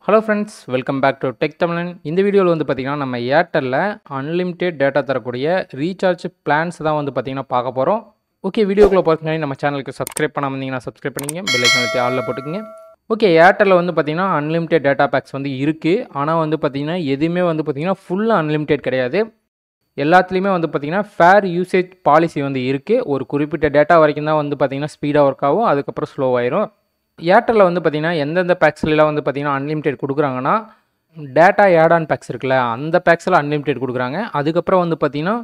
Hello friends, welcome back to tech Tamilan. இந்த வீடியோவில் வந்து பார்த்திங்கன்னா நம்ம ஏர்டெல்லில் அன்லிமிட்டெட் டேட்டா தரக்கூடிய ரீசார்ஜ் பிளான்ஸ் தான் வந்து பார்த்திங்கன்னா பார்க்க போகிறோம். ஓகே, வீடியோக்குள்ளே போகிறதுக்கு நம்ம சேனலுக்கு சப்ஸ்கிரைப் பண்ணாமல் இருந்தீங்கன்னா சப்ஸ்கிரைப் பண்ணிங்க, பெல் ஐக்கான் அழுத்தி ஆலில் போட்டுக்கங்க. ஓகே, ஏர்டெல்லில் வந்து பார்த்திங்கன்னா அன்லிமிட்டெட் டேட்டா பேக்ஸ் வந்து இருக்குது. ஆனால் வந்து பார்த்திங்கன்னா எதுவுமே வந்து பார்த்திங்கன்னா ஃபுல்லாக அன்லிமிட்டெட் கிடையாது. எல்லாத்துலேயுமே வந்து பார்த்திங்கன்னா ஃபேர் யூசேஜ் பாலிசி வந்து இருக்குது. ஒரு குறிப்பிட்ட டேட்டா வரைக்கும் தான் வந்து பார்த்திங்கன்னா ஸ்பீடாக ஒர்க் ஆகும், அதுக்கப்புறம் ஸ்லோவாயிரும். ஏர்டெல்லில் வந்து பார்த்திங்கன்னா எந்தெந்த பேக்ஸ்லாம் வந்து பார்த்திங்கன்னா அன்லிமிட்டெட் கொடுக்குறாங்கன்னா, டேட்டா ஆட் ஆன் பேக்ஸ் இருக்குல்ல, அந்த பேக்ஸில் அன்லிமிட்டெட் கொடுக்குறாங்க. அதுக்கப்புறம் வந்து பார்த்திங்கன்னா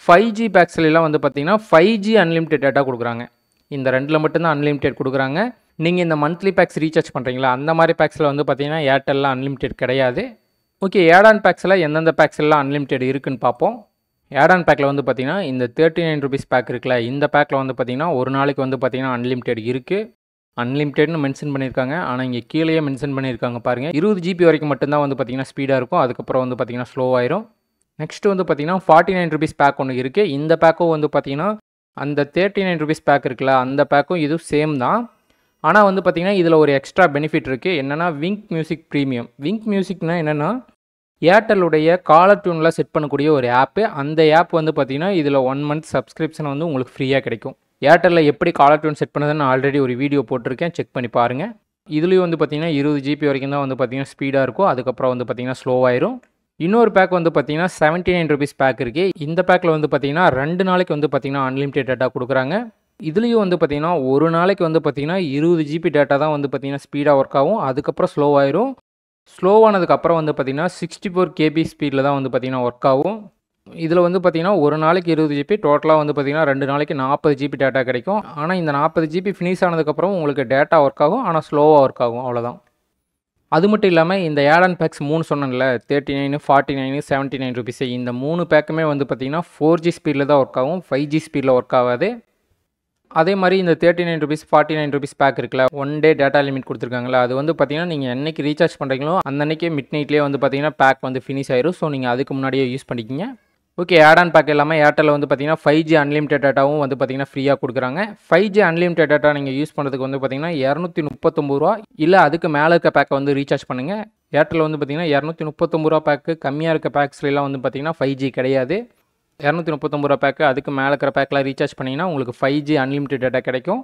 5G பேக்ஸ்லாம் வந்து பார்த்திங்கன்னா 5G அன்லிமிட்டெட் டேட்டா கொடுக்குறாங்க. இந்த ரெண்டில் மட்டும்தான் அன்லிமிட்டெட் கொடுக்குறாங்க. நீங்கள் இந்த மந்த்லி பேக்ஸ் ரீசார்ஜ் பண்ணுறீங்களா, அந்த மாதிரி பேக்ஸில் வந்து பார்த்திங்கன்னா ஏர்டெல்லில் அன்லிமிட்டெட் கிடையாது. ஓகே, ஆட் ஆன் பேக்ஸில் எந்தெந்த பேக்ஸ்லாம் அன்லிமிட்டெட் இருக்குதுன்னு பார்ப்போம். ஆட் ஆன் பேக்கில் வந்து பார்த்திங்கன்னா இந்த 39 ருபீஸ் பேக் இருக்குல்ல, இந்த பேக்கில் வந்து பார்த்திங்கன்னா ஒரு நாளைக்கு வந்து பார்த்திங்கன்னா அன்லிமிட்டெட் இருக்குது. அன்லிமிட்டெட்னு மென்ஷன் பண்ணியிருக்காங்க, ஆனால் இங்கே கீழேயே மென்ஷன் பண்ணியிருக்காங்க பாருங்கள். 20 GB வரைக்கும் மட்டும்தான் வந்து பார்த்திங்கன்னா ஸ்பீடாக இருக்கும், அதுக்கப்புறம் வந்து பார்த்திங்கன்னா ஸ்லோவாயிரும். நெக்ஸ்ட் வந்து பார்த்திங்கன்னா 49 ருபீஸ் பேக் ஒன்று இருக்குது. இந்த பேக்கும் வந்து பார்த்திங்கன்னா அந்த 39 ருபீஸ் பேக் இருக்குல்ல, அந்த பேக்கும் இதுவும் சேம் தான். ஆனால் வந்து பார்த்திங்கன்னா இதில் ஒரு எக்ஸ்ட்ரா பெனிஃபிட் இருக்குது. என்னென்னா விங்க் மியூசிக் ப்ரீமியம். விங்க் மியூசிக்னா என்னென்னா ஏர்டெல்லுடைய காலர் டியூனில் செட் பண்ணக்கூடிய ஒரு ஆப்பு. அந்த ஆப் வந்து பார்த்திங்கன்னா இதில் 1 மந்த் சப்ஸ்கிரிப்ஷன் வந்து உங்களுக்கு ஃப்ரீயாக கிடைக்கும். ஏர்டெல்லில் எப்படி காலர் டியூன் செட் பண்ணுறதுன்னு ஆல்ரெடி ஒரு வீடியோ போட்டிருக்கேன், செக் பண்ணி பாருங்கள். இதுலேயும் வந்து பார்த்திங்கன்னா 20 GB வரைக்கும் தான் வந்து பார்த்திங்கன்னா ஸ்பீடாக இருக்கும், அதுக்கப்புறம் வந்து பார்த்திங்கன்னா ஸ்லோவாயிரும். இன்னொரு பேக் வந்து பார்த்திங்கன்னா 79 ருபீஸ் பேக் இருக்குது. இந்த பேக்கில் வந்து பார்த்திங்கன்னா 2 நாளைக்கு வந்து பார்த்திங்கன்னா அன்லிமிட்டெட் டேட்டா கொடுக்குறாங்க. இதுலேயும் வந்து பார்த்திங்கன்னா ஒரு நாளைக்கு வந்து பார்த்திங்கன்னா 20 GB டேட்டா தான் வந்து பார்த்திங்கன்னா ஸ்பீடாக ஒர்க் ஆகும், அதுக்கப்புறம் ஸ்லோவாயிரும். ஸ்லோவானதுக்கப்புறம் வந்து பார்த்திங்கன்னா 64 KB ஸ்பீடில் தான் வந்து பார்த்திங்கன்னா ஒர்க் ஆகும். இதில் வந்து பார்த்திங்கன்னா ஒரு நாளைக்கு 20 GB, டோட்டலாக வந்து பார்த்திங்கன்னா 2 நாளைக்கு 40 GB டேட்டா கிடைக்கும். ஆனால் இந்த 40 GB ஃபினிஷ் ஆனதுக்கப்புறம் உங்களுக்கு டேட்டா ஒர்க் ஆகும், ஆனால் ஸ்லோவாக ஒர்க் ஆகும், அவ்வளோதான். அது மட்டும் இல்லாமல் இந்த ஆட் ஆன் பேக்ஸ் 3 சொன்னேன்ல, 39, 49, 79 ருபீஸ், இந்த 3 பேக்குமே வந்து பார்த்திங்கன்னா 4G ஸ்பீடில் தான் ஒர்க் ஆகும், 5G ஸ்பீடில் ஒர்க் ஆகாது. அதே மாதிரி இந்த 39 ருபீஸ் 49 ருபீஸ் பேக் இருக்குல்ல, 1 டே டேட்டா லிமிட் கொடுத்துருக்காங்களா, அது வந்து பார்த்திங்கன்னா நீங்கள் என்றைக்கு ரீசார்ஜ் பண்ணுறீங்களோ அன்றைக்கே மிட் நைட்லேயே வந்து பார்த்திங்கன்னா பேக் வந்து ஃபினிஷ் ஆயிரும். ஸோ நீங்கள் அதுக்கு முன்னாடியே யூஸ் பண்ணிக்கிங்க. ஓகே, ஆட் ஆன் பேக் இல்லாமல் ஏர்டெல்லில் வந்து பார்த்திங்கன்னா 5G அன்லிமிட்டெட் டேட்டாவும் வந்து பார்த்திங்கன்னா ஃப்ரீயாக கொடுக்குறாங்க. 5G அன்லிமிட்டெட் டேட்டா நீங்கள் யூஸ் பண்ணுறதுக்கு வந்து பார்த்திங்கன்னா 239 ரூபா, இல்லை அதுக்கு மேலே இருக்க பேக்கை வந்து ரீசார்ஜ் பண்ணுங்கள். ஏர்டெல்லில் வந்து பார்த்திங்கன்னா 239 ரூபா பேக்கு, கம்மியாக இருக்க பேக்ஸ்லாம் வந்து பார்த்திங்கன்னா 5G கிடையாது. 239 ரூபா பேக்கு, அதுக்கு மேலே இருக்கிற பேக்கில் ரீசார்ஜ் பண்ணிங்கன்னா உங்களுக்கு 5G அன்லிமிட்டெட் டேட்டா கிடைக்கும்.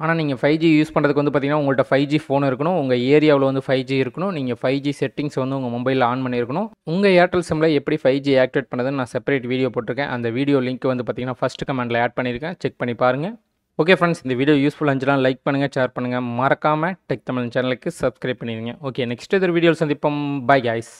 ஆனால் நீங்கள் 5G யூஸ் பண்ணுறதுக்கு வந்து பார்த்திங்கன்னா உங்கள்கிட்ட 5G ஃபோன் இருக்கணும், உங்கள் ஏரியாவில் வந்து 5G இருக்கணும், நீங்கள் 5G செட்டிங்ஸ் வந்து உங்கள் மொபைலில் ஆன் பண்ணியிருக்கணும். உங்கள் ஏர்டெல் சிம்மில் எப்படி 5G ஆக்டிவேட் பண்ணுறதுன்னு நான் செப்பரேட் வீடியோ போட்டிருக்கேன். அந்த வீடியோ லிங்க் வந்து பார்த்திங்கன்னா ஃபஸ்ட்டு கமெண்ட்டில் ஆட் பண்ணியிருக்கேன், செக் பண்ணி பாருங்கள். ஓகே ஃப்ரெண்ட்ஸ், இந்த வீடியோ யூஸ்ஃபுல்லாக இருந்துச்சுன்னா லைக் பண்ணுங்கள், ஷேர் பண்ணுங்கள், மறக்காமல் டெக் தமிழ் சேனலுக்கு சப்ஸ்கிரைப் பண்ணிடுங்க. ஓகே, நெக்ஸ்ட் ஒரு வீடியோவில் சந்திப்போம். Bye guys.